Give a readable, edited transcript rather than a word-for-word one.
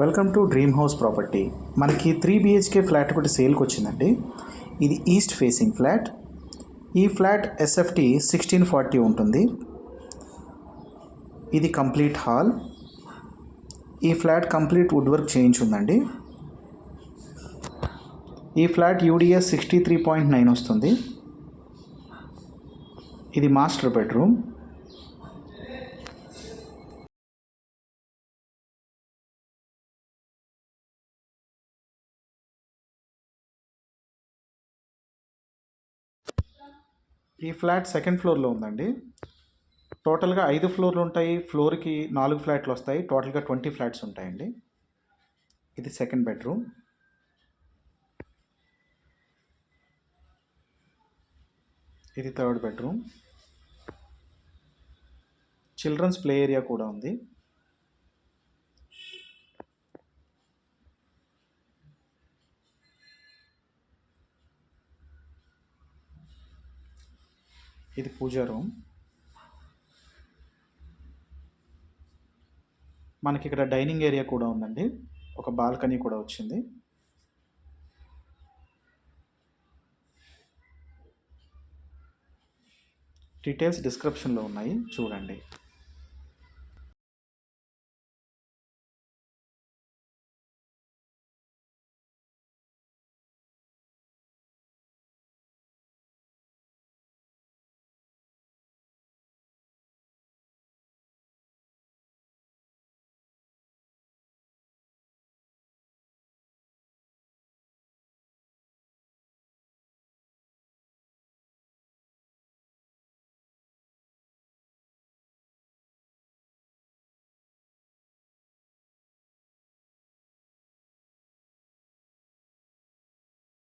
Welcome to dream house property. మనకి 3 BHK flat ఒకటి సేల్కి వచ్చిందండి. ఇది ఈస్ట్ ఫేసింగ్ ఫ్లాట్. ఈ ఫ్లాట్ ఎస్ఎఫ్టీ 1640 ఉంటుంది. ఇది కంప్లీట్ హాల్. ఈ ఫ్లాట్ కంప్లీట్ వుడ్ వర్క్ చేయించుందండి. ఈ ఫ్లాట్ యూడిఎస్ 63.9 వస్తుంది. ఇది మాస్టర్ బెడ్రూమ్. ఈ ఫ్లాట్ సెకండ్ ఫ్లోర్లో ఉందండి. టోటల్గా 5 ఫ్లోర్లు ఉంటాయి. ఫ్లోర్కి 4 ఫ్లాట్లు వస్తాయి. టోటల్గా 20 ఫ్లాట్స్ ఉంటాయండి. ఇది సెకండ్ బెడ్రూమ్. ఇది third bedroom. Children's play area కూడా ఉంది. ఇది పూజా రూమ్. మనకి ఇక్కడ డైనింగ్ ఏరియా కూడా ఉందండి. ఒక బాల్కనీ కూడా వచ్చింది. డీటెయిల్స్ డిస్క్రిప్షన్లో ఉన్నాయి, చూడండి.